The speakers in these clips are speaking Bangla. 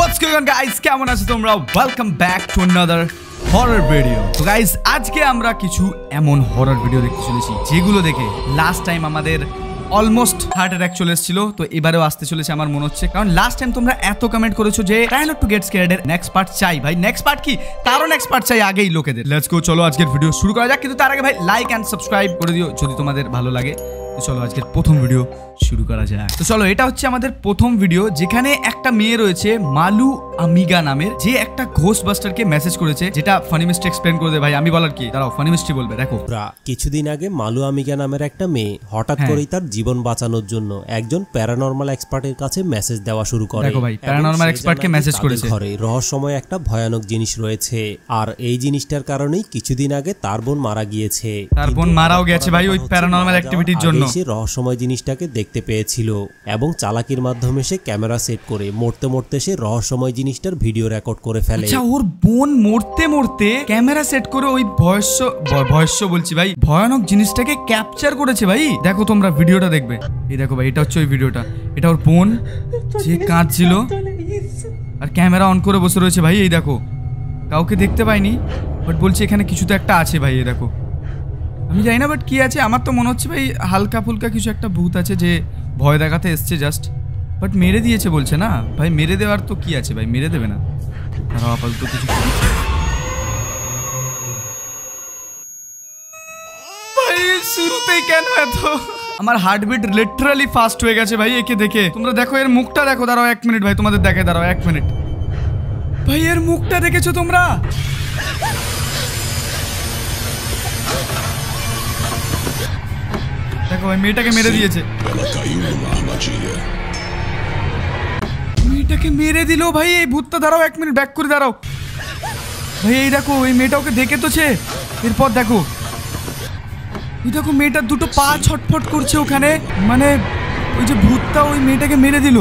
What's going on guys? কেমন আছো তোমরা? Welcome back to another horror video. তো guys আজকে আমরা কিছু এমন হরর ভিডিও দেখতে চলেছি যেগুলো দেখে লাস্ট টাইম আমাদের অলমোস্ট হার্ট অ্যাটাক চলে এসেছিল। তো এবারেও আসতে চলেছে আমার মনে হচ্ছে, কারণ লাস্ট টাইম তোমরা এত কমেন্ট করেছো যে try not to get scared এর নেক্সট পার্ট চাই। ভাই নেক্সট পার্ট কি, তারও নেক্সট পার্ট চাই আগেই লোকেদের। লেটস গো, চলো আজকের ভিডিও শুরু করা যাক। কিন্তু তার আগে ভাই লাইক এন্ড সাবস্ক্রাইব করে দিও যদি তোমাদের ভালো লাগে। তো চলো আজকের প্রথম ভিডিও শুরু করা যাক। তো চলো, এটা হচ্ছে আমাদের প্রথম ভিডিও যেখানে একটা মেয়ে রয়েছে মালু আমিগা নামের, যে একটা ঘোস্ট বাস্টারকে মেসেজ করেছে, যেটা ফানি মিস্ট্রি এক্সপ্লেন করে দেয়। ভাই আমি বলার কি, দাঁড়াও ফানি মিস্ট্রি বলবে। দেখো কিছুদিন আগে মালু আমিগা নামের একটা মেয়ে হঠাৎ করেই তার জীবন বাঁচানোর জন্য একজন প্যারানরমাল এক্সপার্টের কাছে মেসেজ দেওয়া শুরু করে। দেখো ভাই, প্যারানরমাল এক্সপার্টকে মেসেজ করেছে, ঘরে রহস্যময় একটা ভয়ানক জিনিস রয়েছে, আর এই জিনিসটার কারণেই কিছুদিন আগে তার বোন মারা গিয়েছে। তার বোন মারাও গেছে ভাই ওই প্যারানরমাল অ্যাক্টিভিটির জন্য। সে রহস্যময় জিনিসটাকে দেখতে পেয়েছিল এবং চালাকির মাধ্যমে সে ক্যামেরা সেট করে মরতে মরতে সে রহস্যময় জিনিসটার ভিডিও রেকর্ড করে ফেলে। আচ্ছা, ওর বোন মরতে মরতে ক্যামেরা সেট করে ওই ভয়স্য বলছি ভাই, ভয়ানক জিনিসটাকে ক্যাপচার করেছে। ভাই দেখো তোমরা ভিডিওটা দেখবে, এই দেখো ভাই, এটা হচ্ছে ওই ভিডিওটা। এটা ওর বোন যে কাঁদছিল আর ক্যামেরা অন করে বসে রয়েছে। ভাই এই দেখো, কাউকে দেখতে পাইনি, বাট বলছে এখানে কিছু তো একটা আছে। ভাই এই দেখো, আমি জানি না বাট কি আছে, আমার তো মনে হচ্ছে ভাই হালকা ফুলকা কিছু একটা ভূত আছে যে ভয় দেখাতে এসছে জাস্ট, বাট মেরে দিয়েছে বলছে না। ভাই মেরে দেওয়ার তো কি আছে, ভাই মেরে দেবে না। আপাতত কিছু ভাই শুরুতেই কেন এত আমার হার্টবিট লিটারালি ফাস্ট হয়ে গেছে ভাই একে দেখে। তোমরা দেখো এর মুখটা দেখো, দাঁড়াও 1 মিনিট ভাই, তোমাদের দেখে দাঁড়াও 1 মিনিট। ভাই এর মুখটা দেখেছো তোমরা? দেখো ভাই মেয়েটাকে মেরে দিয়েছে, মেয়েটাকে মেরে দিল ভাই এই ভূতটা। দাঁড়াও 1 মিনিট, ব্যাক করে দাঁড়াও ভাই। এই দেখো এই মেয়েটা ওকে দেখে তোছে, এরপর দেখো এই দেখো মেয়েটার দুটো পা ছটফট করছে ওখানে, মানে ওই যে ভূতটা ওই মেয়েটাকে মেরে দিল।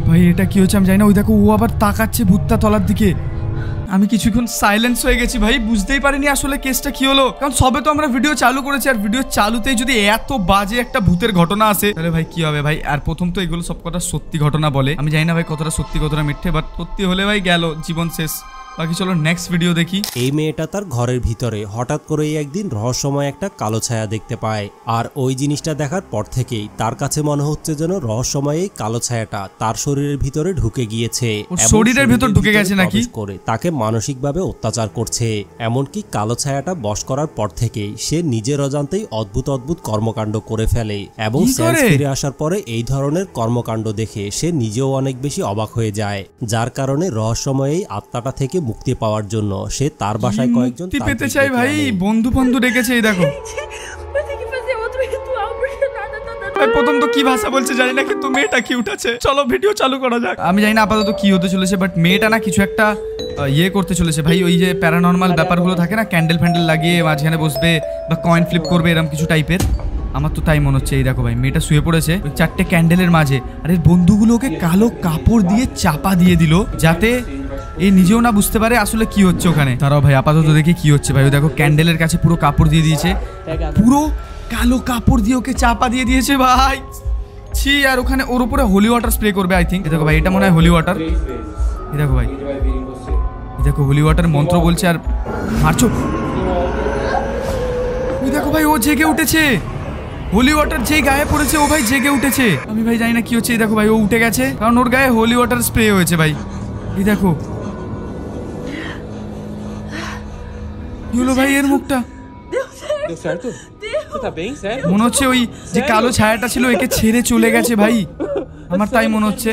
ভাই এটা কি হচ্ছে আমি জানি না। ওই দেখো ও আবার তাকাচ্ছে ভূতটা তলার দিকে। আমি কিছুক্ষণ সাইলেন্স হয়ে গেছি ভাই, বুঝতেই পারিনি আসলে কেসটা কি হলো, কারণ সবে তো আমরা ভিডিও চালু করেছি, আর ভিডিও চালুতেই যদি এত বাজে একটা ভূতের ঘটনা আসে তাহলে ভাই কি হবে ভাই। আর প্রথম তো এগুলো সব কটা সত্যি ঘটনা বলে, আমি জানি না ভাই কতটা সত্যি কতটা মিথ্যে, বাট সত্যি হলে ভাই গেল জীবন শেষ। বাকি চলো নেক্সট ভিডিও দেখি। এই মেয়েটা তার ঘরের ভিতরে হঠাৎ করেই একদিন রহস্যময় একটা কালো ছায়া দেখতে পায়, আর ওই জিনিসটা দেখার পর থেকেই তার কাছে মনে হচ্ছে যেন রহস্যময় এই কালো ছায়াটা তার শরীরের ভিতরে ঢুকে গিয়েছে, শরীরের ভিতর ঢুকে গেছে নাকি, করে তাকে মানসিকভাবে অত্যাচার করছে। এমনকি কালো ছায়াটা বশ করার পর থেকেই সে নিজের অজান্তেই অদ্ভুত অদ্ভুত কর্মকাণ্ড করে ফেলে, এবং ফিরে আসার পরে এই ধরনের কর্মকাণ্ড দেখে সে নিজেও অনেক বেশি অবাক হয়ে যায়, যার কারণে রহস্যময় এই আত্মাটা থেকে মুক্তি পাওয়ার জন্য সে তার বাসায় কয়েকজন পেতে চাই ভাই, বন্ধু বন্ধু ডেকেছে। এই দেখো প্রথম তো কি ভাষা বলছে জানি না, কিন্তু মেয়েটা কি উঠেছে। চলো ভিডিও চালু করা যাক। আমি জানি না আপাতত কি হতে চলেছে, বাট মেয়েটা না কিছু একটা ইয়ে করতে চলেছে ভাই। ওই যে প্যারানরমাল ব্যাপারগুলো থাকে না, ক্যান্ডেল ফ্যান্ডেল লাগিয়ে মাঝখানে বসবে বা কয়েন ফ্লিপ করবে, এরকম কিছু টাইপের, আমার তো তাই মনে হচ্ছে। এই দেখো ভাই মেয়েটা শুয়ে পড়েছে ওই 4টে ক্যান্ডেলের মাঝে, আর এর বন্ধুগুলোকে কালো কাপড় দিয়ে চাপা দিয়ে দিল যাতে এই নিজেও না বুঝতে পারে আসলে কি হচ্ছে ওখানে। তারাও ভাই আপাতত দেখি কি হচ্ছে। ভাই দেখো ক্যান্ডেলের কাছে পুরো কাপড় দিয়ে দিয়েছে, পুরো কালো কাপড় দিয়ে ওকে চাপা দিয়ে দিয়েছে ভাই। ছি, আর ওখানে ওর উপরে হোলি ওয়াটার স্প্রে করবে আই থিঙ্ক। দেখো ভাই এটা মনে হয় হোলি ওয়াটার। এই দেখো ভাই, এই দেখো হোলি ওয়াটার মন্ত্র বলছে আর মারছো। এই দেখো ভাই ও জেগে উঠেছে, হোলি ওয়াটার যেই গায়ে পড়েছে ও ভাই জেগে উঠেছে। আমি ভাই জানি না কি হচ্ছে। এই দেখো ভাই ও উঠে গেছে, কারণ ওর গায়ে হোলি ওয়াটার স্প্রে হয়েছে ভাই। এই দেখো কি হলো ভাই এর মুখটা, মনে হচ্ছে ওই যে কালো ছায়াটা ছিল একে ছেড়ে চলে গেছে ভাই, আমার তাই মনে হচ্ছে।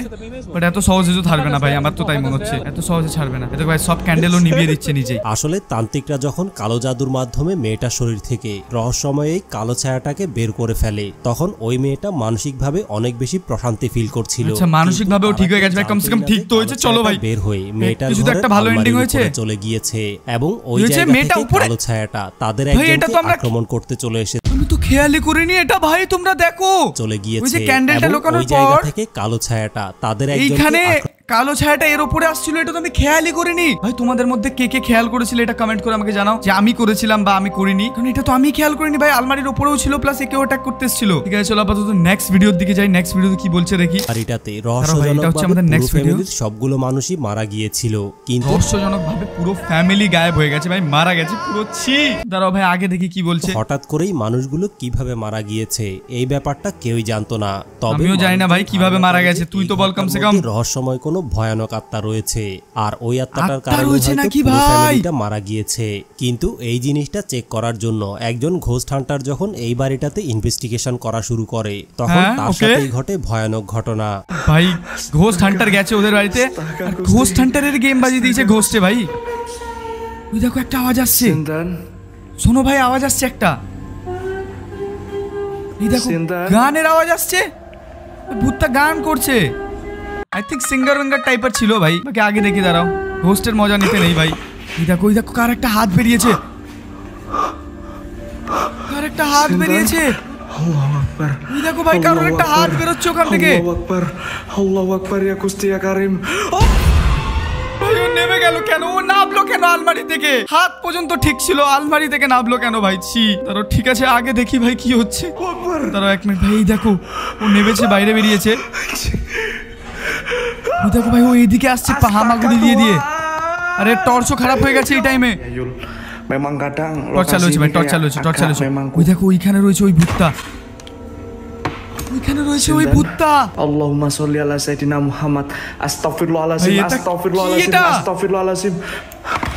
বাট এত সহজে তো ছাড়বে না ভাই, আমার তো তাই মনে হচ্ছে এত সহজে ছাড়বে না। এত ভাই সব ক্যান্ডেলও নিভিয়ে দিচ্ছে নিজেই। আসলে তান্ত্রিকরা যখন কালো জাদুর মাধ্যমে মেয়েটার শরীর থেকে রহস্যময় এই কালো ছায়াটাকে বের করে ফেলে, তখন ওই মেয়েটা মানসিকভাবে অনেক বেশি প্রশান্তি ফিল করছিল। আচ্ছা মানসিকভাবেও ঠিক হয়ে গেছে ভাই, কমসে কম ঠিক তো হয়েছে। চলো ভাই বের হয়ে মেয়েটার কিছু একটা ভালো এন্ডিং হয়েছে, চলে গিয়েছে, এবং ওই জায়গা থেকে কালো ছায়াটা তাদের একজনকে আক্রমণ করতে চলে এসেছে। আমি তো খেয়ালই করিনি এটা ভাই, তোমরা দেখো চলে গিয়েছে। ওই যে ক্যান্ডেলটা লোকানোর পর ওই জায়গা থেকে কালো ছায়াটা তাদের একজনকে কালো ছায়াটা এর উপরে আসছিল, এটা তো আমি খেয়ালই করিনি। ভাই তোমাদের মধ্যে কে কে খেয়াল করেছিল এটা কমেন্ট করে আমাকে জানাও যে আমি করেছিলাম বা আমি করিনি, কারণ এটা তো আমি খেয়াল করিনি ভাই। আলমারির উপরেও ছিল, প্লাস একেও অ্যাটাক করতে এসেছিল। ঠিক আছে চলো আপাতত নেক্সট ভিডিওর দিকে যাই। নেক্সট ভিডিওতে কি বলছে দেখি। আর এটাতে রহস্যজনকভাবে পুরো ফ্যামিলির সবগুলো মানুষই মারা গিয়েছিল, কিন্তু রহস্যজনকভাবে পুরো ফ্যামিলি গায়েব হয়ে গেছে ভাই, মারা গেছে পুরো। ছি দাঁড়াও ভাই আগে দেখি কি বলছে। হঠাৎ করেই মানুষগুলো কিভাবে মারা গিয়েছে এই ব্যাপারটা কেউই জানতো না। তবে আমিও জানি না ভাই কিভাবে মারা গেছে, তুই তো বল কমসে কম। রহস্যময় কোনো ভয়ানক আত্মা রয়েছে, আর ওই আত্মাটার আত্মা কারণে রয়েছে হয়তো নাকি পুরো ভাই? ফ্যামিলিটা মারা গিয়েছে। কিন্তু এই জিনিসটা চেক করার জন্য একজন ঘোস্ট হান্টার যখন এই বাড়িটাতে ইনভেস্টিগেশন করা শুরু করে, তখন তার সাথেই ঘটে ভয়ানক ঘটনা। ভাই ঘোস্ট হান্টার গেছে ওদের বাড়িতে, আর ঘোস্ট হান্টারের গেম বাজিয়ে দিয়েছে ঘোস্টে ভাই। ওই দেখো একটা আওয়াজ আসছে, শোনো ভাই আওয়াজ আসছে একটা। এই দেখো গানের আওয়াজ আসছে, ভূতটা গান করছে। আই থিঙ্ক সিঙ্গার উঙ্গার টাইপের ছিল ভাই। বাকি আগে দেখি দাঁড়াও, ঘোস্টের মজা নিতে নেই ভাই। এই দেখো কার একটা হাত বেরিয়েছে, কার একটা হাত বেরিয়েছে। এই দেখো ভাই কারোর একটা হাত বেরোচ্ছে ওখান থেকে। আল্লাহু আকবার ইয়া কুস্তি ইয়া কারিম। ভাই ও নেমে গেল কেন? ও নামলো কেন আলমারি থেকে? হাত পর্যন্ত ঠিক ছিল, আলমারি থেকে নামলো কেন ভাই? ছি। তারও ঠিক আছে আগে দেখি ভাই কি হচ্ছে। তারও এক মিনিট ভাই, এই দেখো ও নেমেছে, বাইরে বেরিয়েছে। ওই দেখো ভাই ও এইদিকে আসছে হামাগুড়ি দিয়ে। আরে টর্চও খারাপ হয়ে গেছে এই টাইমে। Memang kadang টর্চ চালু হয়েছে ভাই, টর্চ চালু হয়েছে, টর্চ চালু হয়েছে। ওই দেখো ওইখানে রয়েছে ওই ভূতটা, ওইখানে রয়েছে ওই ভূতটা। Allahumma sholli ala sayyidina Muhammad. Astaghfirullahalazim, astaghfirullahalazim, astaghfirullahalazim.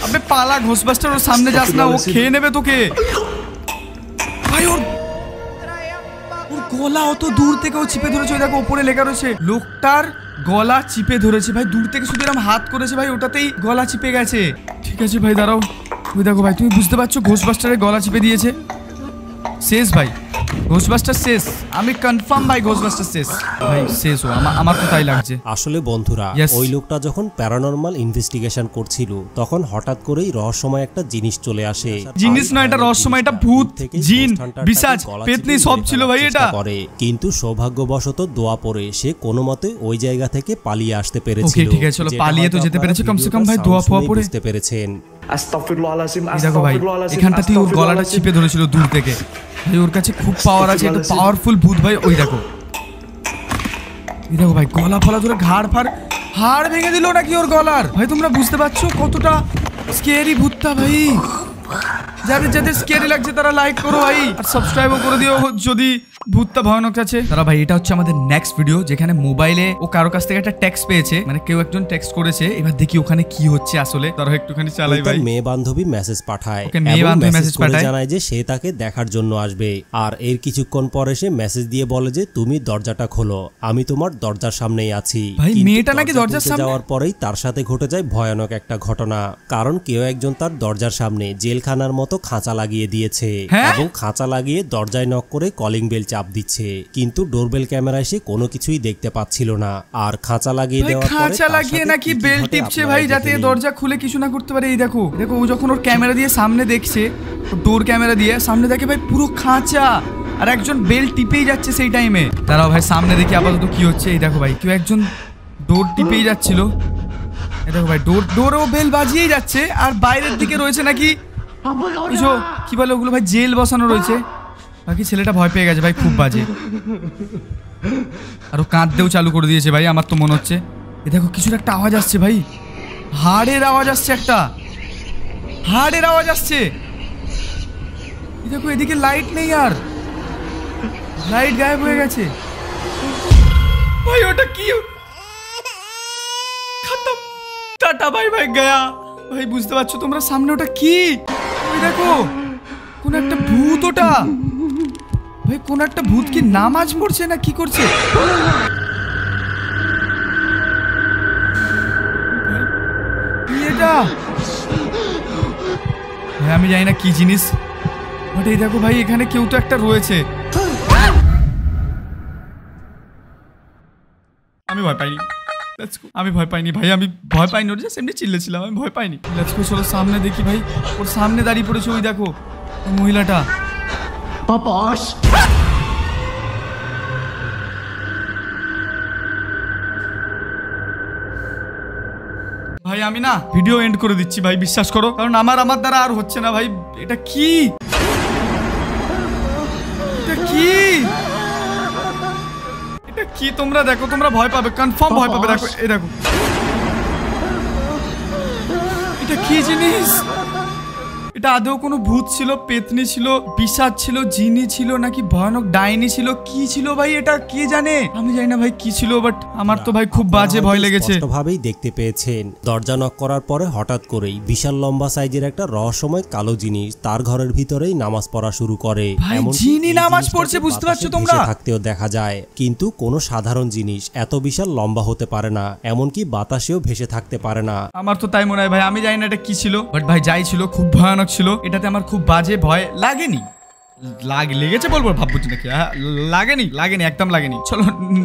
আবে পালা ঘোস্টবাস্টার, ওর সামনে যাস না, ও খেয়ে নেবে তোকে। ভাই ওর গলা অত দূর থেকে ও চিপে ধরেছে। ওই দেখো উপরে লেখা রয়েছে লোকটার গলা চিপে ধরেছে ভাই। দূর থেকে শুধু এরকম হাত করেছে ভাই, ওটাতেই গলা চিপে গেছে। ঠিক আছে ভাই দাঁড়াও, ওই দেখো ভাই তুমি বুঝতে পারছো ঘোস্টবাস্টারের গলা চিপে দিয়েছে। শেষ ভাই, ঘোস্টবাস্টার শেষ। আমি কনফার্ম ভাই ঘোস্টবাস্টার শেষ ভাই, শেষ। ও আমার তো তাই লাগছে। আসলে বন্ধুরা, ওই লোকটা যখন প্যারানরমাল ইনভেস্টিগেশন করছিল, তখন হঠাৎ করেই রহস্যময় একটা জিনিস চলে আসে। জিনিস নয় এটা রহস্যময়, এটা ভূত, জিন, পিশাচ, পেতনি সব ছিল ভাই এটা। কিন্তু সৌভাগ্যবশত দোয়া পড়ে সে কোনো মতে ওই জায়গা থেকে পালিয়ে আসতে পেরেছিল। ঠিক আছে চলো, পালিয়ে তো যেতে পেরেছে কমসে কম ভাই, দোয়া ফোয়া পড়ে বুঝতে পেরেছেন। আস্তাগফিরুল্লাহালাযিম, দেখো ভাই এখানটাতে ওর গলাটা চিপে ধরেছিল দূর থেকে ভাই। ওর কাছে খুব পাওয়ার আছে, এত পাওয়ারফুল ভূত ভাই। ওই দেখো, এই দেখো ভাই গলা ফলা ধরে হাড় ভেঙে দিল নাকি ওর গলার। ভাই তোমরা বুঝতে পারছো কতটা স্কেরি ভূতটা ভাই। যাদের স্কেরি লাগছে তারা লাইক করো ভাই, আর সাবস্ক্রাইবও করে দিও যদি ভূতটা ভয়ানক আছে। তারা ভাই এটা হচ্ছে আমাদের নেক্সট ভিডিও, যেখানে মোবাইলে ও কারো কাছ থেকে একটা টেক্সট পেয়েছে, মানে কেউ একজন টেক্সট করেছে। এবার দেখি ওখানে কি হচ্ছে আসলে। তারা একটুখানি চালাই ভাই। মেয়ে বান্ধবী মেসেজ পাঠায়, জানায় যে সে তাকে দেখার জন্য আসবে। আর এর কিছুক্ষণ পরে সে মেসেজ দিয়ে বলে যে তুমি দরজাটা খোলো, আমি তোমার দরজার সামনেই আছি। ভাই মেয়েটা নাকি দরজার সামনে যাওয়ার পরেই তার সাথে ঘটে যায় ভয়ানক একটা ঘটনা। কারণ কেউ একজন তার দরজার সামনে জেলখানার মতো খাঁচা লাগিয়ে দিয়েছে, এবং খাঁচা লাগিয়ে দরজায় নক করে কলিং বেল চাপ দিচ্ছে। কিন্তু ডোরবেল ক্যামেরায় সে কোনো কিছুই দেখতে পাচ্ছিল না। আর খাঁচা লাগিয়ে দেওয়ার পরে খাঁচা লাগিয়ে নাকি বেল টিপছে ভাই, যাতে দরজা খুলে কিছু না করতে পারে। এই দেখো ও যখন ওর ক্যামেরা দিয়ে সামনে দেখছে, ডোর ক্যামেরা দিয়ে সামনে দেখে ভাই পুরো খাঁচা, আর একজন বেল টিপেই যাচ্ছে সেই টাইমে। দাঁড়াও ভাই সামনে দেখি আপাতত কি হচ্ছে। এই দেখো ভাই কেউ একজন ডোর টিপেই যাচ্ছিল। এই দেখো ভাই ডোর ও বেল বাজিয়েই যাচ্ছে। আর বাইরের দিকে রয়েছে নাকি কি বলে ওগুলো ভাই, জেল বসানো রয়েছে। বাকি ছেলেটা ভয় পেয়ে গেছে ভাই, খুব বাজে। আর ও কাঁদতেও চালু করে দিয়েছে ভাই, আমার তো মনে হচ্ছে। এ দেখো কিছুর একটা আওয়াজ আসছে ভাই, হাড়ের আওয়াজ আসছে, একটা হাড়ের আওয়াজ আসছে। এই দেখো এদিকে লাইট নেই, আর লাইট গায়েব হয়ে গেছে ভাই। ওটা কি? খতম, টাটা ভাই গয়া ভাই। বুঝতে পারছো তোমরা সামনে ওটা কি? ওই দেখো কোন একটা ভূত, ওটা ভাই কোন একটা ভূত কি নামাজ পড়ছে না কি করছে? এটা ভাই আমি জানি না কি জিনিস, বাট এই দেখো ভাই এখানে কেউ তো একটা রয়েছে। আমি ভয় পাইনি, আমি ভয় পাইনি ভাই, আমি ভয় পাইনি। ওর জাস্ট এমনি চিল্লেছিলাম, আমি ভয় পাইনি। লেটস গো, চলো সামনে দেখি ভাই। ওর সামনে দাঁড়িয়ে পড়েছে ওই দেখো ওই মহিলাটা। পাপাস ভাই আমি না ভিডিও এন্ড করে দিচ্ছি ভাই, বিশ্বাস করো, কারণ আমার দ্বারা আর হচ্ছে না ভাই। এটা কি, এটা কি, এটা কি? তোমরা দেখো, তোমরা ভয় পাবে, কনফার্ম ভয় পাবে। দেখো এই দেখো, এটা কি জিনিস? এটা আদৌ কোনো ভূত ছিল, পেতনি ছিল, পিশাচ ছিল, জিনি ছিল, নাকি ভয়ানক ডাইনি ছিল? কি ছিল ভাই এটা, কে জানে? আমি জানি না ভাই কি ছিল, বাট আমার তো ভাই খুব বাজে ভয় লেগেছে। স্পষ্টভাবেই দেখতে পেয়েছেন দরজা নক করার পরে হঠাৎ করেই বিশাল লম্বা সাইজের একটা রহস্যময় কালো জিনিস তার ঘরের ভিতরেই নামাজ পড়া শুরু করে। এমন জিনি নামাজ পড়ছে, বুঝতে পারছো তোমরা? থাকতেও দেখা যায়, কিন্তু কোনো সাধারণ জিনিস এত বিশাল লম্বা হতে পারে না, এমনকি বাতাসেও ভেসে থাকতে পারে না। আমার তো তাই মনে হয় ভাই, আমি জানি না এটা কি ছিল, বাট ভাই যাই ছিল খুব ভয়ানক ছিল। এটাতে আমার খুব বাজে ভয় লাগেনি, লেগেছে বলবো ভাবছি নাকি, লাগেনি, একদম লাগেনি। চলো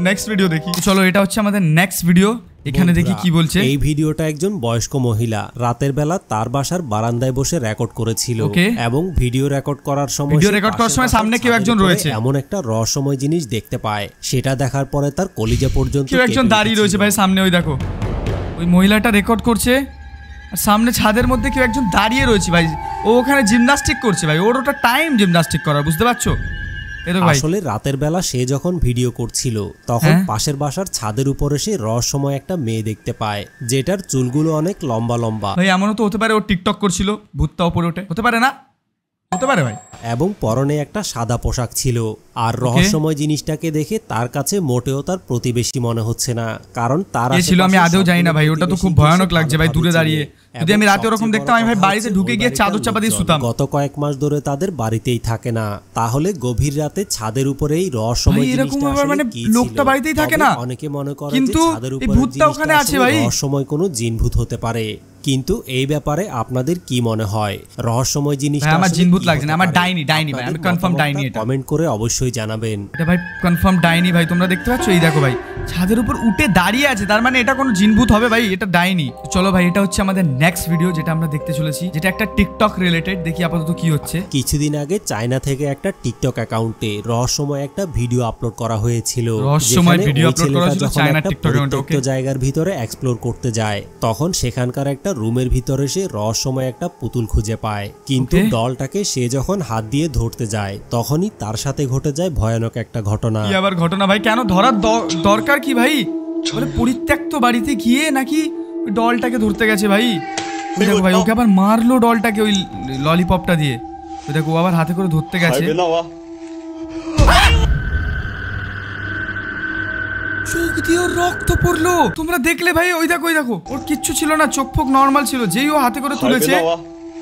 নেক্সট ভিডিও দেখি। চলো এটা হচ্ছে আমাদের নেক্সট ভিডিও, এখানে দেখি কি বলছে। এই ভিডিওটা একজন বয়স্ক মহিলা রাতের বেলা তার বাসার বারান্দায় বসে রেকর্ড করেছিল, এবং ভিডিও রেকর্ড করার সময় সামনে কেউ একজন রয়েছে, এমন একটা রহস্যময় জিনিস দেখতে পায়। সেটা দেখার পরে তার কলিজা পর্যন্ত কেউ একজন দাঁড়িয়ে রয়েছে ভাই সামনে। ওই দেখো, ওই মহিলাটা রেকর্ড করছে, আর সামনে ছাদের মধ্যে কেউ একজন দাঁড়িয়ে রয়েছে ভাই। ও ওখানে জিমনাস্টিক করছে ভাই, ওর ওটা টাইম জিমনাস্টিক করার, বুঝতে পারছো? আসলে রাতের বেলা সে যখন ভিডিও করছিল তখন পাশের বাসার ছাদের উপরে সে রহস্যময় একটা মেয়ে দেখতে পায়, যেটার চুলগুলো অনেক লম্বা লম্বা। ভাই এমনও তো হতে পারে ও টিকটক করছিল, ভূতটা উপরে ওঠে, হতে পারে না? হতে পারে ভাই। এবং পরনে একটা সাদা পোশাক ছিল। আর রহস্যময় জিনিসটাকে দেখে তার কাছে মোটেও তার প্রতিবেশী মনে হচ্ছে না, কারণ তার ছিল আমি আদৌ জানি না ভাই। ওটা তো খুব ভয়ানক লাগছে ভাই, দূরে দাঁড়িয়ে। যদি আমি রাতে ওরকম দেখতাম, আমি ভাই বাড়িতে ঢুকে গিয়ে চাদর চাপা দিয়ে শুতাম। গত কয়েক মাস ধরে তাদের বাড়িতেই থাকে না, তাহলে গভীর রাতে ছাদের উপরে এই রহস্যময় জিনিসটা আসলে কি ছিল? লোকটা বাড়িতেই থাকে না, অনেকে মনে করে কিন্তু ছাদের এই উপরে ভূতটা ওখানে আছে ভাই, রহস্যময় কোনো জিনভূত হতে পারে। কিন্তু এই ব্যাপারে আপনাদের কি মনে হয়? রহস্যময় জিনিসটা আমার জিনভূত লাগছে না, আমার ডাইনি ভাই, আমি কনফার্ম ডাইনি। এটা কমেন্ট করে অবশ্যই জানাবেন। এটা ভাই কনফার্ম ডাইনি ভাই, তোমরা দেখতে পাচ্ছ? এই দেখো ভাই, ছাদের উপর উঠে দাঁড়িয়ে আছে, তার মানে এটা কোনো জিনভূত হবে ভাই, এটা ডাইনি। চলো ভাই, এটা হচ্ছে আমাদের নেক্সট ভিডিও, যেটা আমরা দেখতে চলেছি, যেটা একটা টিকটক রিলেটেড। দেখি আপাতত কি হচ্ছে। কিছুদিন আগে চায়না থেকে একটা টিকটক অ্যাকাউন্টে রহস্যময় একটা ভিডিও আপলোড করা হয়েছিল। রহস্যময় ভিডিও আপলোড করা হয়েছিল চায়না টিকটক অ্যাকাউন্টে। ওকে, জায়গার ভিতরে এক্সপ্লোর করতে যায়, তখন সেখানকার একটা রুমের ভিতরে সে রহস্যময় একটা পুতুল খুঁজে পায়। কিন্তু ডলটাকে সে যখন হাত দিয়ে ধরতে যায়, তখনই তার সাথে ঘটে যায় ভয়ানক একটা ঘটনা। কি আবার ঘটনা ভাই? কেন ধরার দরকার কি ভাই? বলে পরিত্যক্ত বাড়িতে গিয়ে নাকি ওই ডলটাকে ধরতে গেছে ভাই। দেখো ভাই, ওকে আবার মারলো ডলটাকে ওই ললিপপটা দিয়ে। দেখো ও আবার হাতে করে ধরতে গেছে। চোখ দিয়ে ওর রক্ত পড়লো, তোমরা দেখলে ভাই? ওই দেখো, ওই দেখো, ওর কিচ্ছু ছিল না, চোখ ফোক নর্মাল ছিল। যেই ও হাতে করে তুলেছে,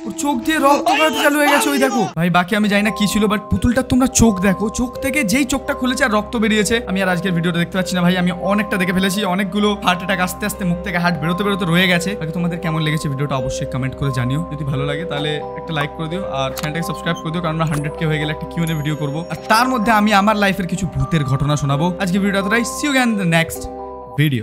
ওর চোখ দিয়ে রক্ত বেরোতে চালু হয়ে গেছে। ওই দেখো ভাই, বাকি আমি জানি না কি ছিল, বাট পুতুলটা তোমরা চোখ দেখো, চোখ থেকে যেই চোখটা খুলেছে আর রক্ত বেরিয়েছে। আমি আর আজকের ভিডিওটা দেখতে পাচ্ছি না ভাই, আমি অনেকটা দেখে ফেলেছি, অনেকগুলো হার্ট অ্যাটাক আস্তে আস্তে মুখ থেকে হার্ট বেরোতে রয়ে গেছে। বাকি তোমাদের কেমন লেগেছে ভিডিওটা অবশ্যই কমেন্ট করে জানিও। যদি ভালো লাগে তাহলে একটা লাইক করে দিও, আর চ্যানেলটাকে সাবস্ক্রাইব করে দিও, কারণ আমরা 100K হয়ে গেলে একটা Q&A ভিডিও করবো, আর তার মধ্যে আমি আমার লাইফের কিছু ভূতের ঘটনা শোনাবো। আজকে ভিডিওটা এতটাই, see you again in the next video.